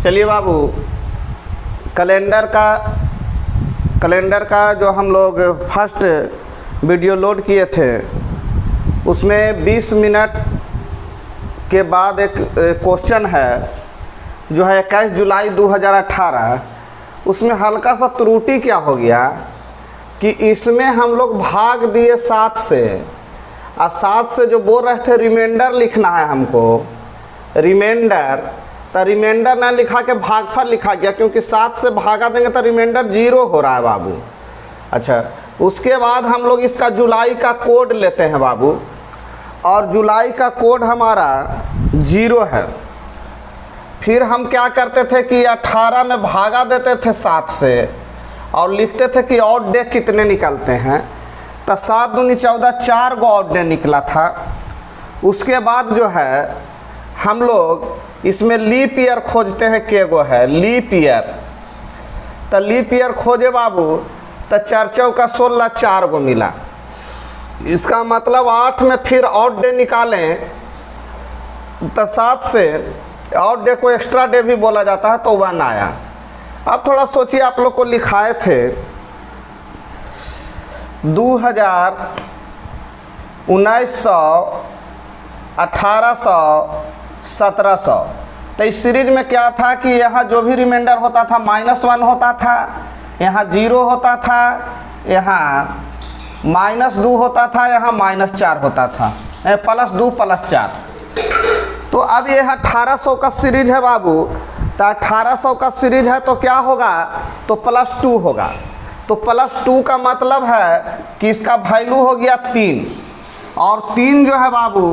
चलिए बाबू, कैलेंडर का जो हम लोग फर्स्ट वीडियो लोड किए थे उसमें 20 मिनट के बाद एक क्वेश्चन है जो है 21 जुलाई 2018। उसमें हल्का सा त्रुटि क्या हो गया कि इसमें हम लोग भाग दिए 7 से, और 7 से जो बोल रहे थे रिमाइंडर लिखना है हमको, रिमाइंडर, तो रिमाइंडर ना लिखा के भागफल लिखा गया, क्योंकि 7 से भागा देंगे तो रिमाइंडर 0 हो रहा है बाबू। अच्छा, उसके बाद हम लोग इसका जुलाई का कोड लेते हैं बाबू, और जुलाई का कोड हमारा 0 है। फिर हम क्या करते थे कि 18 में भागा देते थे 7 से और लिखते थे कि ऑड डे कितने निकलते हैं, तो 7 दूनी 14, 4 गो ऑड डे निकला था। उसके बाद जो है हम लोग इसमें लीप ईयर खोजते हैं, के गो है लीप ईयर, तो लीप ईयर खोजे बाबू, तो 4 चौका 16, 4 गो मिला। इसका मतलब 8 में फिर ऑड डे निकालें तो 7 से ऑड डे को एक्स्ट्रा डे भी बोला जाता है, तो 1 आया। अब थोड़ा सोचिए, आप लोग को लिखाए थे 2000, 1900, 1800, 1700। तो इस सीरीज में क्या था कि यहाँ जो भी रिमाइंडर होता था -1 होता था, यहाँ 0 होता था, यहाँ -2 होता था, यहाँ -4 होता था, +2 +4। तो अब ये 1800 का सीरीज है बाबू, तो 1800 का सीरीज है तो क्या होगा, तो +2 होगा। तो +2 का मतलब है कि इसका वैल्यू हो गया 3, और 3 जो है बाबू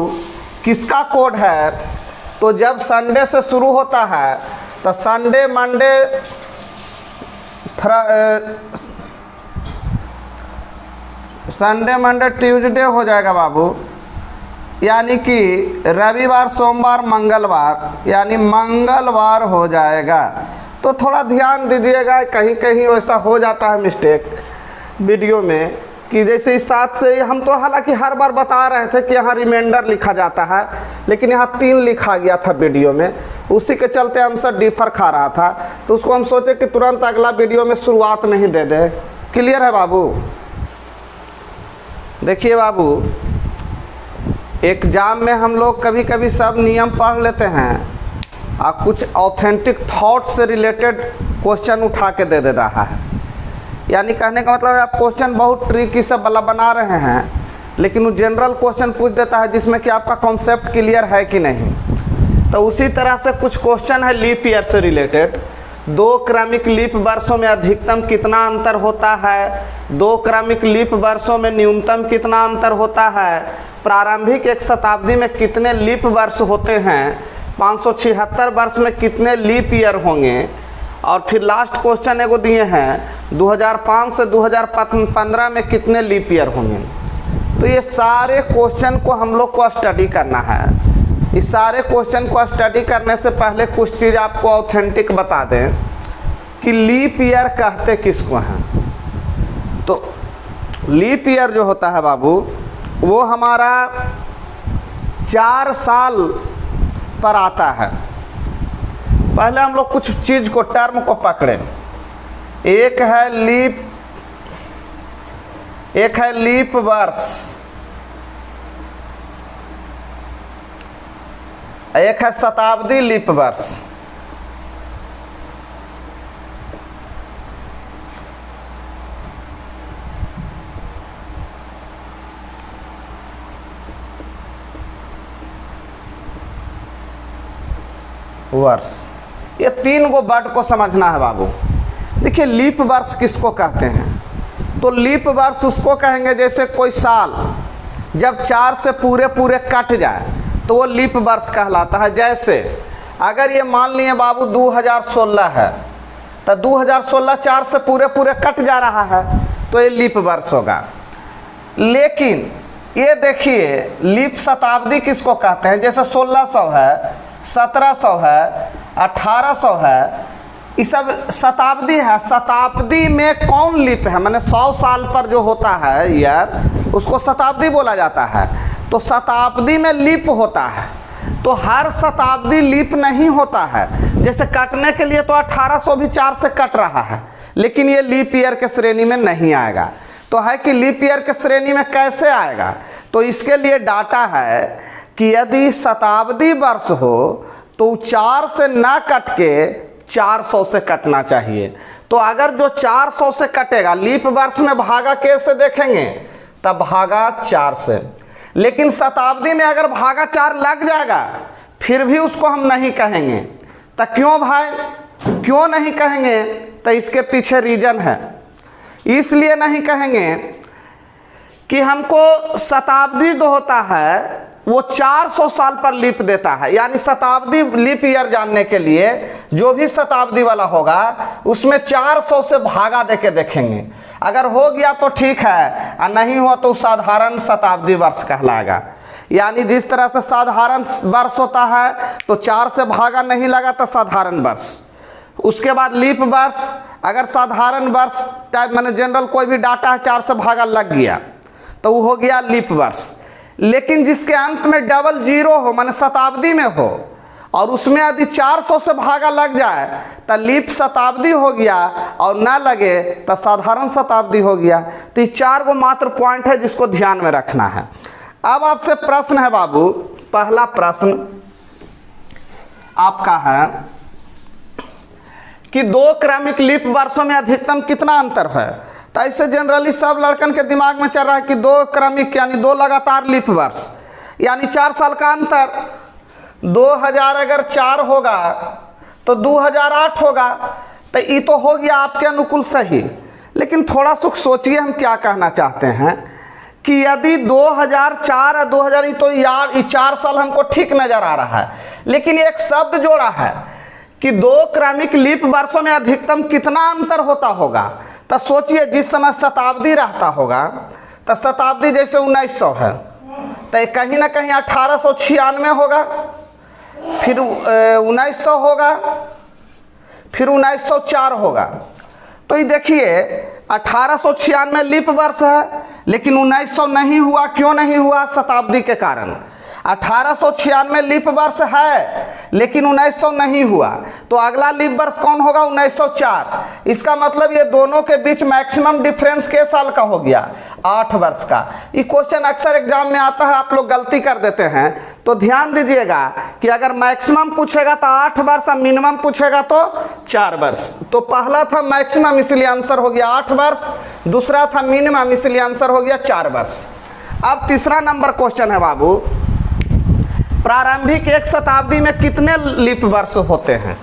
किसका कोड है, तो जब संडे से शुरू होता है तो Sunday, Monday, Sunday, Monday, Tuesday हो जाएगा बाबू, यानी कि रविवार, सोमवार, मंगलवार, यानी मंगलवार हो जाएगा। तो थोड़ा ध्यान दीजिएगा, कहीं कहीं वैसा हो जाता है मिस्टेक वीडियो में, कि जैसे इस 7 से हम तो हालांकि हर बार बता रहे थे कि यहाँ रिमाइंडर लिखा जाता है, लेकिन यहाँ 3 लिखा गया था वीडियो में, उसी के चलते आंसर डिफर खा रहा था। तो उसको हम सोचे कि तुरंत अगला वीडियो में शुरुआत में ही दे दे। क्लियर है बाबू? देखिए बाबू, एग्जाम में हम लोग कभी कभी सब नियम पढ़ लेते हैं और कुछ ऑथेंटिक थॉट से रिलेटेड क्वेश्चन उठा के दे रहा है। यानी कहने का मतलब है आप क्वेश्चन बहुत ट्रिकी से बना रहे हैं, लेकिन वो जनरल क्वेश्चन पूछ देता है जिसमें कि आपका कॉन्सेप्ट क्लियर है कि नहीं। तो उसी तरह से कुछ क्वेश्चन है लीप ईयर से रिलेटेड। 2 क्रमिक लीप वर्षों में अधिकतम कितना अंतर होता है, 2 क्रमिक लीप वर्षों में न्यूनतम कितना अंतर होता है, प्रारंभिक एक शताब्दी में कितने लीप वर्ष होते हैं, 576 वर्ष में कितने लीप ईयर होंगे, और फिर लास्ट क्वेश्चन एगो दिए हैं 2005 से 2015 में कितने लीप ईयर होंगे। तो ये सारे क्वेश्चन को हम लोग को स्टडी करना है। इस सारे क्वेश्चन को स्टडी करने से पहले कुछ चीज़ आपको ऑथेंटिक बता दें कि लीप ईयर कहते किसको हैं। तो लीप ईयर जो होता है बाबू, वो हमारा 4 साल पर आता है। पहले हम लोग कुछ चीज़ को, टर्म को पकड़ें। एक है लीप वर्ष, एक है शताब्दी लीप वर्ष। वर्ष, ये 3 गो वर्ड को समझना है बाबू। देखिए लीप वर्ष किसको कहते हैं, तो लीप वर्ष उसको कहेंगे जैसे कोई साल जब 4 से पूरे कट जाए तो वो लीप वर्ष कहलाता है। जैसे अगर ये मान लिए बाबू 2016 है, तो 2016 4 से पूरे कट जा रहा है, तो ये लीप वर्ष होगा। लेकिन ये देखिए लीप शताब्दी किसको कहते हैं, जैसे 1600 है, 1700 है, 1800 है, ये सब शताब्दी है। शताब्दी में कौन लीप है, माने 100 साल पर जो होता है ईयर, उसको शताब्दी बोला जाता है। तो शताब्दी में लीप होता है, तो हर शताब्दी लीप नहीं होता है। जैसे काटने के लिए तो 1800 भी 4 से कट रहा है, लेकिन ये लीप ईयर के श्रेणी में नहीं आएगा। तो है कि लीप ईयर के श्रेणी में कैसे आएगा, तो इसके लिए डाटा है कि यदि शताब्दी वर्ष हो तो 4 से ना कट के 400 से कटना चाहिए। तो अगर जो 400 से कटेगा, लीप वर्ष में भागा कैसे देखेंगे, तब भागा 4 से। लेकिन शताब्दी में अगर भागा 4 लग जाएगा फिर भी उसको हम नहीं कहेंगे। तो क्यों भाई, क्यों नहीं कहेंगे, तो इसके पीछे रीजन है। इसलिए नहीं कहेंगे कि हमको शताब्दी जो होता है वो 400 साल पर लीप देता है, यानी शताब्दी लीप ईयर जानने के लिए जो भी शताब्दी वाला होगा उसमें 400 से भागा देके देखेंगे। अगर हो गया तो ठीक है, और नहीं हुआ तो साधारण शताब्दी वर्ष कहलाएगा। यानी जिस तरह से साधारण वर्ष होता है तो 4 से भागा नहीं लगा तो साधारण वर्ष। उसके बाद लीप वर्ष, अगर साधारण वर्ष टाइप माने जनरल कोई भी डाटा है 4 से भागा लग गया तो वो हो गया लीप वर्ष। लेकिन जिसके अंत में डबल जीरो हो, माने शताब्दी में हो, और उसमें यदि 400 से भागा लग जाए तो लीप शताब्दी हो गया, और ना लगे तो साधारण शताब्दी हो गया। तो ये 4 गो मात्र पॉइंट है जिसको ध्यान में रखना है। अब आपसे प्रश्न है बाबू, पहला प्रश्न आपका है कि 2 क्रमिक लीप वर्षों में अधिकतम कितना अंतर है। तो ऐसे जनरली सब लड़कन के दिमाग में चल रहा है कि 2 क्रमिक यानी 2 लगातार लीप वर्ष, यानी 4 साल का अंतर। 2000 अगर 4 होगा तो 2008 होगा, तो ये तो हो गया आपके अनुकूल सही। लेकिन थोड़ा सुख सोचिए हम क्या कहना चाहते हैं कि यदि 2004 और 2000, तो यार ये 4 साल हमको ठीक नजर आ रहा है, लेकिन एक शब्द जोड़ा है कि 2 क्रमिक लीप वर्षों में अधिकतम कितना अंतर होता होगा। तो सोचिए जिस समय शताब्दी रहता होगा, तो शताब्दी जैसे 1900 है तो कहीं ना कहीं 1896 होगा, फिर 1900 होगा, फिर 1904 होगा। तो ये देखिए 1896 लीप वर्ष है, लेकिन 1900 नहीं हुआ। क्यों नहीं हुआ? शताब्दी के कारण। 1896 लीप वर्ष है, लेकिन 1900 नहीं हुआ। तो अगला लीप वर्ष कौन होगा? 1904। इसका मतलब ये दोनों के बीच मैक्सिमम डिफरेंस के साल का हो गया? 8 वर्ष का। ये क्वेश्चन अक्सर एग्जाम में आता है, आप लोग गलती कर देते हैं। तो ध्यान दीजिएगा कि अगर मैक्सिमम पूछेगा तो 8 वर्ष और मिनिमम पूछेगा तो 4 वर्ष। तो पहला था मैक्सिमम, इसलिए आंसर हो गया 8 वर्ष। दूसरा था मिनिमम, इसलिए आंसर हो गया 4 वर्ष। अब तीसरा नंबर क्वेश्चन है बाबू, प्रारंभिक 1 शताब्दी में कितने लीप वर्ष होते हैं?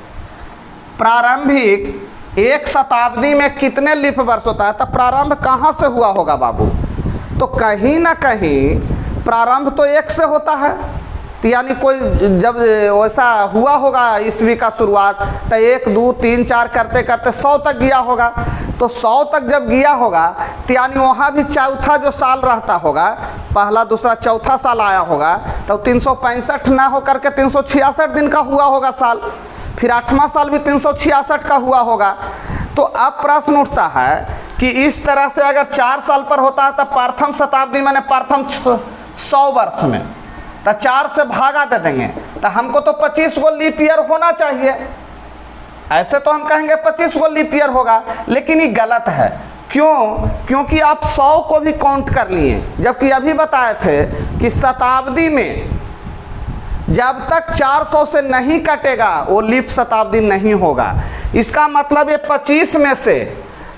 प्रारंभिक 1 शताब्दी में कितने लीप वर्ष होता है? तो प्रारंभ कहाँ से हुआ होगा बाबू? तो कहीं ना कहीं प्रारंभ तो 1 से होता है, तो यानी कोई जब वैसा हुआ होगा ईस्वी का शुरुआत, तो 1 2 3 4 करते करते 100 तक गया होगा। तो 100 तक जब गया होगा तो यानी वहाँ भी चौथा जो साल रहता होगा, पहला दूसरा चौथा साल आया होगा, तो 365 ना हो करके 366 दिन का हुआ होगा साल। फिर 8वां साल भी 366 का हुआ होगा। तो अब प्रश्न उठता है कि इस तरह से अगर 4 साल पर होता है तो प्रथम शताब्दी माने प्रथम 100 वर्ष में, तो 4 से भागा दे देंगे, तो हमको तो 25 गो लीप ईयर होना चाहिए। ऐसे तो हम कहेंगे 25 गो लीप ईयर होगा, लेकिन ये गलत है। क्यों? क्योंकि आप 100 को भी काउंट कर लिए, जबकि अभी बताए थे कि शताब्दी में जब तक 400 से नहीं कटेगा वो लीप शताब्दी नहीं होगा। इसका मतलब ये 25 में से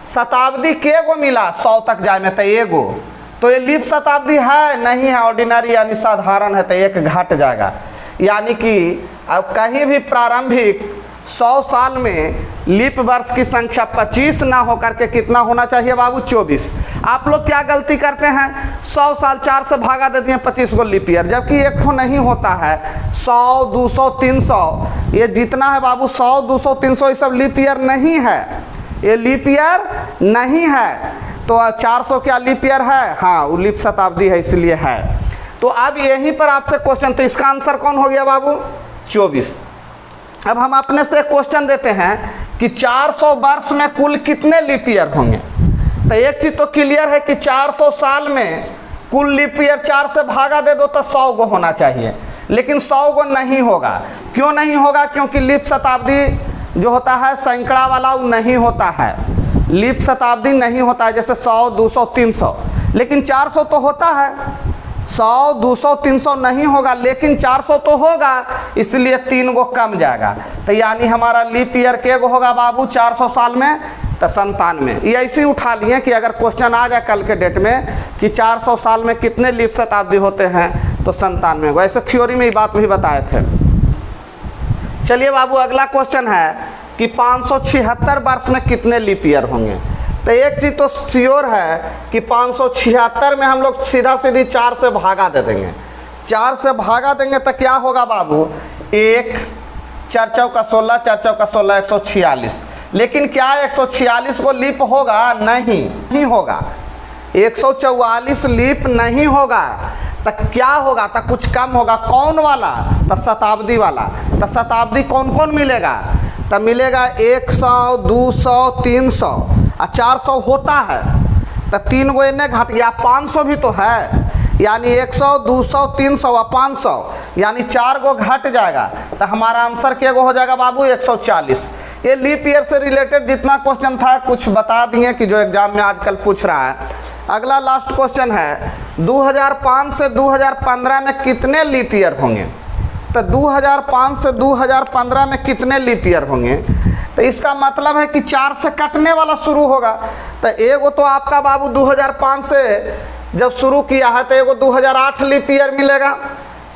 शताब्दी के गो मिला 100 तक जाए में, तो एगो। तो ये लीप शताब्दी है नहीं है, ऑर्डिनरी यानी साधारण है, तो 1 घट जाएगा। यानी कि अब कहीं भी प्रारंभिक 100 साल में लीप वर्ष की संख्या 25 ना हो करके कितना होना चाहिए बाबू? 24। आप लोग क्या गलती करते हैं? 100 साल 4 से भागा देते हैं 25 गो लीप ईयर, जबकि एक तो नहीं होता है। 100 200 300 ये जितना है बाबू, 100 200 300 ये सब लीप ईयर नहीं है, ये लीप ईयर नहीं है। तो 400 क्या लीप ईयर है? हाँ, वो लीप शताब्दी है, इसलिए है। तो अब यहीं पर आपसे क्वेश्चन, तो इसका आंसर कौन हो गया बाबू? 24। अब हम अपने से क्वेश्चन देते हैं कि 400 वर्ष में कुल कितने लीप ईयर होंगे? तो एक चीज तो क्लियर है कि 400 साल में कुल लीप ईयर 4 से भागा दे दो तो 100 गो होना चाहिए, लेकिन 100 गो नहीं होगा। क्यों नहीं होगा? क्योंकि लीप शताब्दी जो होता है सैकड़ा वाला वो नहीं होता है, लीप शताब्दी नहीं होता है। जैसे 100, 200, 300, लेकिन 400 तो होता है। 100, 200, 300 नहीं होगा, लेकिन 400 तो होगा, इसलिए 3 गो कम जाएगा। तो यानी हमारा लीप ईयर के गो होगा बाबू 400 साल में? तो 97। ये ऐसे ही उठा लिए कि अगर क्वेश्चन आ जाए कल के डेट में कि 400 साल में कितने लीप शताब्दी होते हैं, तो 97 गो। ऐसे थ्योरी में ये बात भी बताए थे। चलिए बाबू, अगला क्वेश्चन है कि 576 वर्ष में कितने लीप ईयर होंगे? तो एक चीज़ तो श्योर है कि 576 में हम लोग सीधा सीधी 4 से भागा दे देंगे। 4 से भागा देंगे तो क्या होगा बाबू? 1, 4 चौका 16, 4 चौका 16, 146। लेकिन क्या 146 को लीप होगा? नहीं होगा। 144 लीप नहीं होगा। तो क्या होगा? तो कुछ कम होगा। कौन वाला? तो शताब्दी वाला। तो शताब्दी कौन कौन मिलेगा? तो मिलेगा 100, 200, 300 और 400 होता है। तो 3 गो इन्हें घट गया, 500 भी तो है, यानी 100, 200, 300 और 500, यानी 4 गो घट जाएगा। तो हमारा आंसर क्या गो हो जाएगा बाबू? 140। ये लीप ईयर से रिलेटेड जितना क्वेश्चन था कुछ बता दिए कि जो एग्जाम में आजकल पूछ रहा है। अगला लास्ट क्वेश्चन है 2005 से 2015 में कितने लीप ईयर होंगे? तो 2005 से 2015 में कितने लीप ईयर होंगे? तो इसका मतलब है कि 4 से कटने वाला शुरू होगा। तो एगो तो आपका बाबू 2005 से जब शुरू किया है तो एगो 2008 लीप ईयर मिलेगा,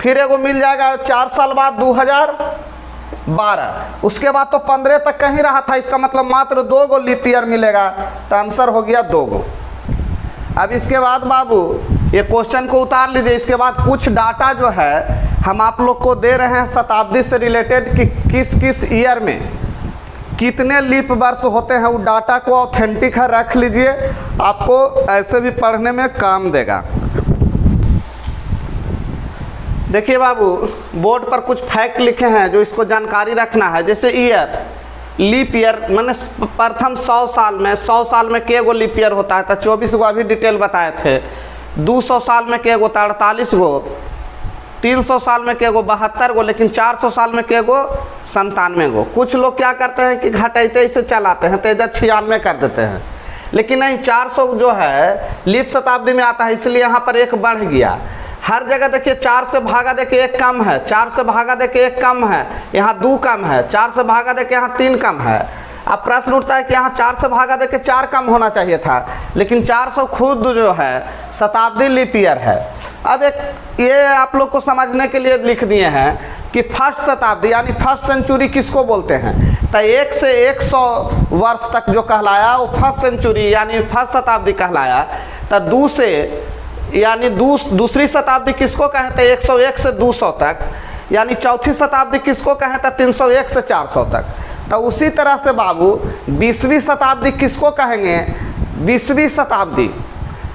फिर एगो मिल जाएगा 4 साल बाद 2012, उसके बाद तो 15 तक कहीं रहा था। इसका मतलब मात्र 2 गो लीप ईयर मिलेगा। तो आंसर हो गया 2 गो। अब इसके बाद बाबू ये क्वेश्चन को उतार लीजिए। इसके बाद कुछ डाटा जो है हम आप लोग को दे रहे हैं शताब्दी से रिलेटेड कि किस किस ईयर में कितने लीप वर्ष होते हैं। वो डाटा को ऑथेंटिक है, रख लीजिए, आपको ऐसे भी पढ़ने में काम देगा। देखिए बाबू, बोर्ड पर कुछ फैक्ट लिखे हैं जो इसको जानकारी रखना है। जैसे ईयर, लीप ईयर मैंने प्रथम 100 साल में, 100 साल में के गो लीप ईयर होता है? तो 24 गो अभी डिटेल बताए थे। 200 साल में के गो? 48 गो। 300 साल में के गो? 72 गो। लेकिन 400 साल में के गो? 97 गो। कुछ लोग क्या करते हैं कि घटाते इसे चलाते हैं, तो 96 कर देते हैं। लेकिन नहीं, 400 जो है लीप शताब्दी में आता है, इसलिए यहाँ पर 1 बढ़ गया। हर जगह देखिए 4 से भागा दे के 1 कम है, 4 से भागा दे के 1 कम है, यहाँ 2 कम है, 4 से भागा दे के यहाँ 3 कम है। अब प्रश्न उठता है कि यहाँ 4 से भागा दे के 4 कम होना चाहिए था, लेकिन 400 खुद जो है शताब्दी लीप ईयर है। अब एक ये आप लोग को समझने के लिए लिख दिए हैं कि फर्स्ट शताब्दी यानी फर्स्ट सेंचुरी किसको बोलते हैं? तो 1 से 100 वर्ष तक जो कहलाया वो फर्स्ट सेंचुरी यानी फर्स्ट शताब्दी कहलाया। तो 2 से यानी दूसरी शताब्दी किसको कहें? तो 101 से 200 तक। यानी चौथी शताब्दी किसको कहें? तो 301 से 400 तक। तो उसी तरह से बाबू 20वीं शताब्दी किसको कहेंगे? 20वीं शताब्दी।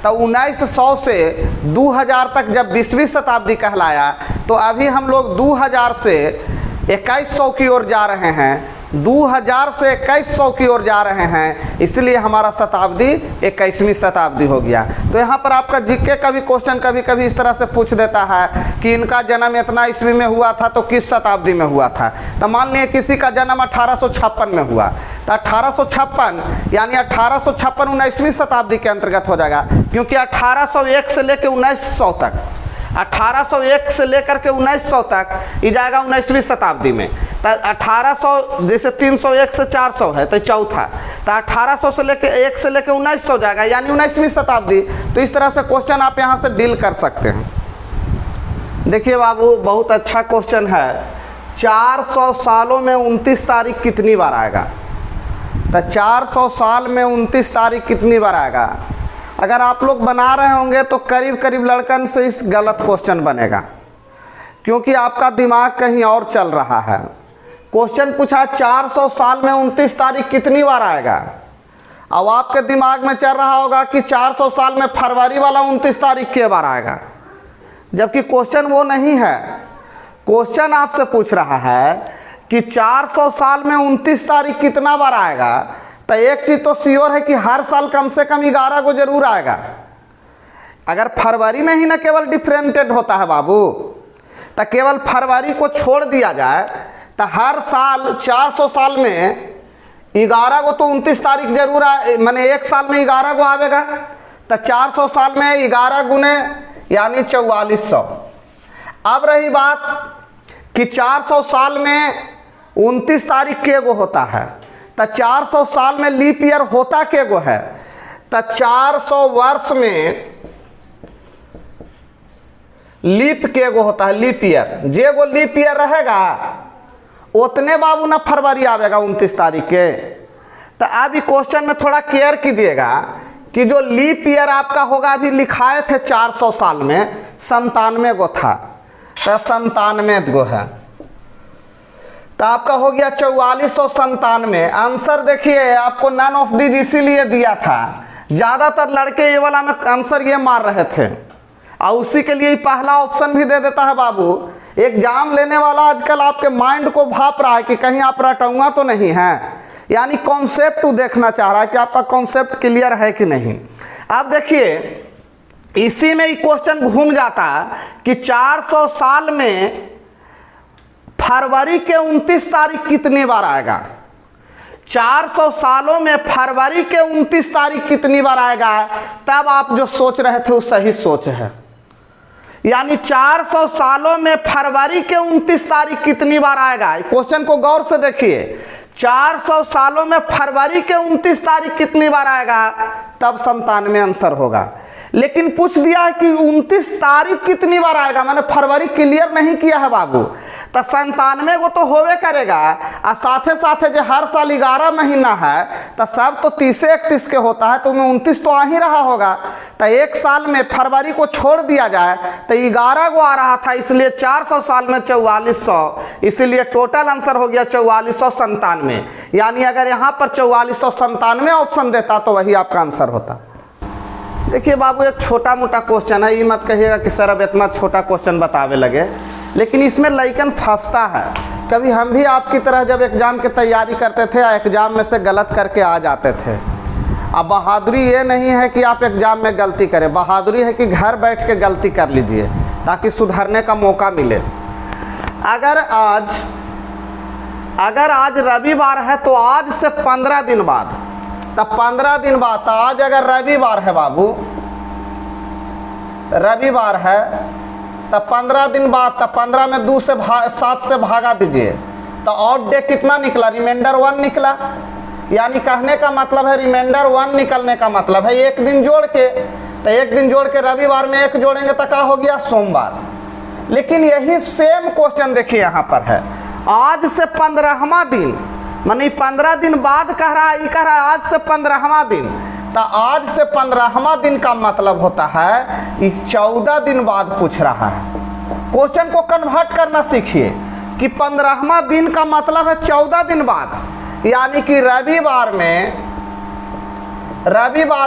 तो 1900 से 2000 तक जब 20वीं शताब्दी कहलाया, तो अभी हम लोग 2000 से 2100 की ओर जा रहे हैं। 2000 से 2100 की ओर जा रहे हैं, इसलिए हमारा शताब्दी 21वीं शताब्दी हो गया। तो यहाँ पर आपका जीके का भी क्वेश्चन कभी कभी इस तरह से पूछ देता है कि इनका जन्म इतना ईस्वी में हुआ था, तो किस शताब्दी में हुआ था? तो मान लिया किसी का जन्म 1856 में हुआ, तो 1856 यानी 1856 19वीं शताब्दी के अंतर्गत हो जाएगा, क्योंकि 1801 से लेकर 1900 तक, 1801 से लेकर के 1900 तक ये जाएगा 19वीं शताब्दी में। तो 1800 जैसे 301 से 400 है तो चौथा, तो 1800 से लेकर 1 से लेकर 1900 जाएगा यानी 19वीं शताब्दी। तो इस तरह से क्वेश्चन आप यहाँ से डील कर सकते हैं। देखिए बाबू, बहुत अच्छा क्वेश्चन है। 400 सालों में 29 तारीख कितनी बार आएगा? तो 400 साल में 29 तारीख कितनी बार आएगा? अगर आप लोग बना रहे होंगे तो करीब करीब लड़कन से इस गलत क्वेश्चन बनेगा, क्योंकि आपका दिमाग कहीं और चल रहा है। क्वेश्चन पूछा 400 साल में 29 तारीख कितनी बार आएगा। अब आपके दिमाग में चल रहा होगा कि 400 साल में फरवरी वाला 29 तारीख के बार आएगा, जबकि क्वेश्चन वो नहीं है। क्वेश्चन आपसे पूछ रहा है कि 400 साल में 29 तारीख कितना बार आएगा। तो एक चीज़ तो श्योर है कि हर साल कम से कम 11 को जरूर आएगा। अगर फरवरी में ही ना केवल डिफरेंटेड होता है बाबू, तो केवल फरवरी को छोड़ दिया जाए तो हर साल 400 साल में 11 को तो 29 तारीख जरूर माने एक साल में 11 को आवेगा। तो 400 साल में 11 गुने यानी 4400। अब रही बात कि 400 साल में 29 तारीख के गो होता है, तो 400 साल में लीप ईयर होता के गो है। तो 400 वर्ष में लीप के गो होता है, लीप ईयर। जे गो लीप ईयर रहेगा उतने बाबू ना फरवरी आवेगा 29 तारीख के। तो अभी क्वेश्चन में थोड़ा केयर कीजिएगा कि जो लीप ईयर आपका होगा, अभी लिखाए थे 400 साल में 97 गो था, तो 97 गो है, तो आपका हो गया 4497। आंसर देखिए आपको नन ऑफ दीज इसीलिए दिया था, ज़्यादातर लड़के ये वाला में आंसर ये मार रहे थे, और उसी के लिए पहला ऑप्शन भी दे देता है बाबू। एग्जाम लेने वाला आजकल आपके माइंड को भाप रहा है कि कहीं आप रटूंगा तो नहीं है, यानी कॉन्सेप्ट देखना चाह रहा है कि आपका कॉन्सेप्ट क्लियर है कि नहीं। अब देखिए इसी में ही क्वेश्चन घूम जाता है कि 400 साल में फरवरी के 29 तारीख कितनी बार आएगा। 400 सालों में फरवरी के 29 तारीख कितनी बार आएगा, तब आप जो सोच रहे थे वो सही सोच है। यानी 400 सालों में फरवरी के 29 तारीख कितनी बार आएगा, क्वेश्चन को गौर से देखिए। 400 सालों में फरवरी के 29 तारीख कितनी बार आएगा, तब 97 आंसर होगा। लेकिन पूछ दिया है कि 29 तारीख कितनी बार आएगा, मैंने फरवरी क्लियर नहीं किया है बाबू, तो 97 को तो होवे करेगा। और साथे साथे जो हर साल 11 महीना है, तो सब तो 30-31 के होता है, तो उनमें 29 तो आ ही रहा होगा। तो एक साल में फरवरी को छोड़ दिया जाए तो 11 को आ रहा था, इसलिए 400 साल में 4400, इसीलिए टोटल आंसर हो गया 4497। यानी अगर यहाँ पर 4497 ऑप्शन देता तो वही आपका आंसर होता। देखिए बाबू एक छोटा मोटा क्वेश्चन है, ये मत कहिएगा कि सर अब इतना छोटा क्वेश्चन बतावे लगे, लेकिन इसमें लइकन फंसता है। कभी हम भी आपकी तरह जब एग्ज़ाम की तैयारी करते थे, एग्ज़ाम में से गलत करके आ जाते थे। अब बहादुरी ये नहीं है कि आप एग्ज़ाम में गलती करें, बहादुरी है कि घर बैठ के गलती कर लीजिए ताकि सुधरने का मौका मिले। अगर आज रविवार है तो आज से 15 दिन बाद, तब 15 दिन बाद, तो आज अगर रविवार है बाबू, रविवार है, तब 15 दिन बाद, तब 15 में 2 से 7 से भागा दीजिए, तो ऑड डे कितना निकला, रिमाइंडर 1 निकला। यानी कहने का मतलब है रिमाइंडर 1 निकलने का मतलब है एक दिन जोड़ के, तो एक दिन जोड़ के रविवार में एक जोड़ेंगे तो क्या हो गया, सोमवार। लेकिन यही सेम क्वेश्चन देखिए यहाँ पर है, आज से 15वां दिन, मानी 15 दिन बाद कह रहा है, ये कह रहा है आज से 15वां दिन, तो आज से 15वां दिन का मतलब होता है कि 14 दिन बाद पूछ रहा है। क्वेश्चन को कन्वर्ट करना सीखिए कि 15वां दिन का मतलब है 14 दिन बाद, यानी कि रविवार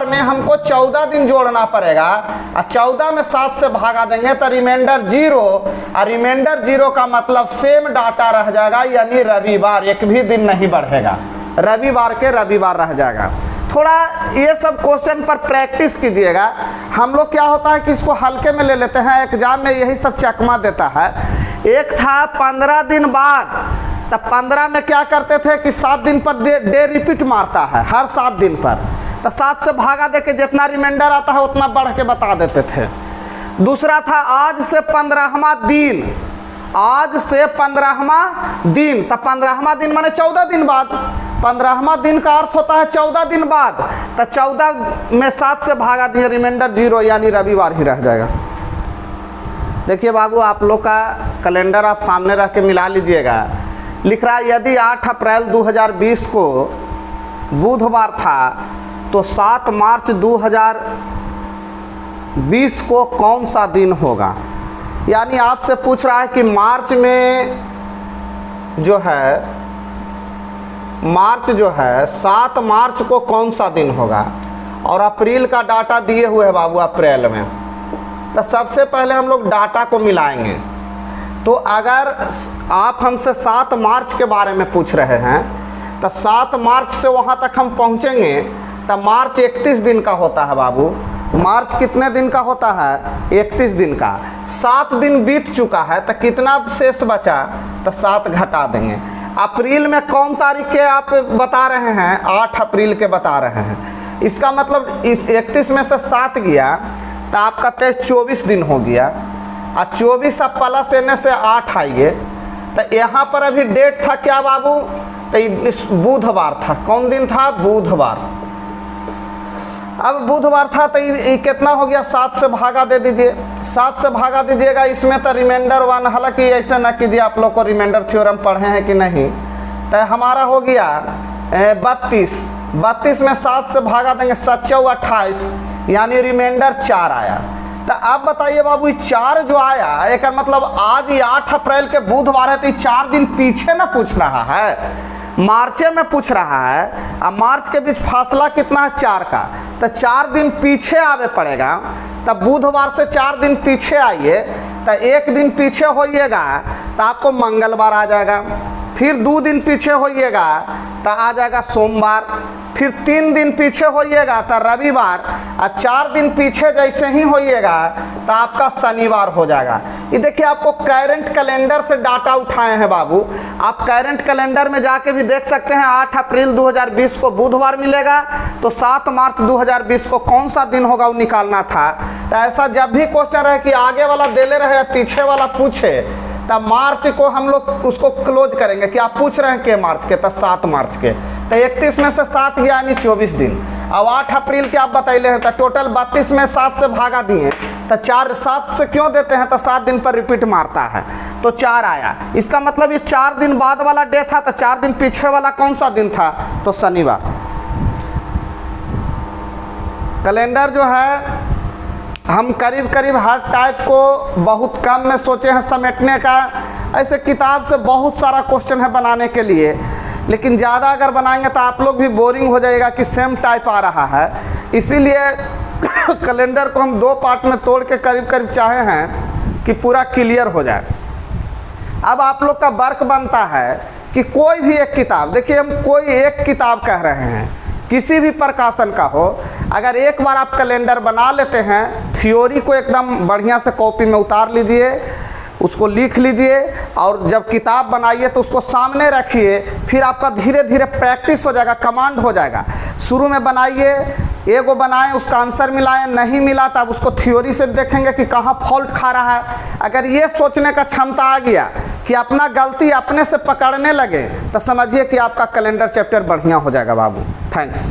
में हमको 14 दिन जोड़ना पड़ेगा, और 14 में 7 से भागा देंगे तो रिमाइंडर 0, और रिमाइंडर 0 का मतलब सेम डाटा रह जाएगा, यानी रविवार, एक भी दिन नहीं बढ़ेगा, रविवार के रविवार रह जाएगा। थोड़ा ये सब क्वेश्चन पर प्रैक्टिस कीजिएगा। हम लोग क्या होता है कि इसको हल्के में ले लेते हैं, एग्जाम में यही सब चकमा देता है। एक था 15 दिन बाद, तब 15 में क्या करते थे कि 7 दिन पर डे रिपीट मारता है, हर 7 दिन पर, तो 7 से भागा दे के जितना रिमाइंडर आता है उतना बढ़ के बता देते थे। दूसरा था आज से 15वां दिन, आज से 15वां दिन, तो 15वां दिन माने 14 दिन बाद, 15वां दिन का अर्थ होता है 14 दिन बाद, तो 14 में 7 से भागा दिए, रिमाइंडर 0, यानी रविवार ही रह जाएगा। देखिए बाबू आप लोग का कैलेंडर आप सामने रख के मिला लीजिएगा। लिख रहा है यदि 8 अप्रैल 2020 को बुधवार था तो 7 मार्च 2020 को कौन सा दिन होगा। यानी आपसे पूछ रहा है कि मार्च में जो है 7 मार्च को कौन सा दिन होगा, और अप्रैल का डाटा दिए हुए है बाबू अप्रैल में। तो सबसे पहले हम लोग डाटा को मिलाएंगे। तो अगर आप हमसे 7 मार्च के बारे में पूछ रहे हैं तो 7 मार्च से वहाँ तक हम पहुँचेंगे तो मार्च 31 दिन का होता है बाबू, मार्च कितने दिन का होता है? 31 दिन का। 7 दिन बीत चुका है तो कितना शेष बचा? तो 7 घटा देंगे। अप्रैल में कौन तारीख के आप बता रहे हैं? 8 अप्रैल के बता रहे हैं। इसका मतलब इस 31 में से 7 गया तो आपका 24 दिन हो गया। और 24 अब प्लस एने से 8 आइए तो यहाँ पर अभी डेट था क्या बाबू? तो बुधवार था। कौन दिन था? बुधवार। अब बुधवार था तो ये कितना हो गया? 7 से भागा दे दीजिए। 7 से भागा दीजिएगा। इसमें तो रिमाइंडर 1, हालांकि ऐसा ना कीजिए, आप लोग को रिमाइंडर थ्योरम पढ़े हैं कि नहीं। तो हमारा हो गया 32। 32 में 7 से भागा देंगे, 7 × 28, यानी रिमाइंडर 4 आया। तो अब बताइए बाबू, 4 जो आया एक मतलब आज ही 8 अप्रैल के बुधवार है, तो 4 दिन पीछे ना पूछ रहा है, मार्चे में पूछ रहा है। अब मार्च के बीच फासला कितना है? 4 का। तो 4 दिन पीछे आवे पड़ेगा। तब बुधवार से 4 दिन पीछे आइए तो 1 दिन पीछे होइएगा तो आपको मंगलवार आ जाएगा। फिर 2 दिन पीछे होइएगा तो आ जाएगा सोमवार। फिर 3 दिन पीछे होइएगा तो रविवार। और 4 दिन पीछे जैसे ही होइएगा तो आपका शनिवार हो जाएगा। ये देखिए, आपको करंट कैलेंडर से डाटा उठाए हैं बाबू। आप करंट कैलेंडर में जाके भी देख सकते हैं। 8 अप्रैल 2020 को बुधवार मिलेगा तो 7 मार्च 2020 को कौन सा दिन होगा वो निकालना था। तो ऐसा जब भी क्वेश्चन रहे कि आगे वाला देले रहे या पीछे वाला पूछे, तब मार्च को हम लोग उसको क्लोज करेंगे कि आप पूछ रहे हैं कि मार्च के, तो 7 मार्च के। तो 31 में से 7 गया यानी 24 दिन। अब 8 अप्रैल के आप बताइले हैं तो टोटल 32 में 7 से भागा दिए तो 4, 7 से क्यों देते हैं? तो 7 दिन पर रिपीट मारता है तो 4 आया। इसका मतलब ये 4 दिन बाद वाला डे था। तो 4 दिन पीछे वाला कौन सा दिन था? तो शनिवार। कैलेंडर जो है हम करीब करीब हर टाइप को बहुत कम में सोचे हैं समेटने का। ऐसे किताब से बहुत सारा क्वेश्चन है बनाने के लिए, लेकिन ज़्यादा अगर बनाएंगे तो आप लोग भी बोरिंग हो जाएगा कि सेम टाइप आ रहा है। इसीलिए कैलेंडर को हम 2 पार्ट में तोड़ के करीब करीब चाहे हैं कि पूरा क्लियर हो जाए। अब आप लोग का वर्क बनता है कि कोई भी एक किताब, देखिए हम कोई एक किताब कह रहे हैं, किसी भी प्रकाशन का हो, अगर एक बार आप कैलेंडर बना लेते हैं, थ्योरी को एकदम बढ़िया से कॉपी में उतार लीजिए, उसको लिख लीजिए और जब किताब बनाइए तो उसको सामने रखिए। फिर आपका धीरे धीरे प्रैक्टिस हो जाएगा, कमांड हो जाएगा। शुरू में बनाइए, एगो बनाएं, उसका आंसर मिलाएं, नहीं मिला तो आप उसको थ्योरी से देखेंगे कि कहाँ फॉल्ट खा रहा है। अगर ये सोचने का क्षमता आ गया कि अपना गलती अपने से पकड़ने लगे तो समझिए कि आपका कैलेंडर चैप्टर बढ़िया हो जाएगा बाबू। थैंक्स।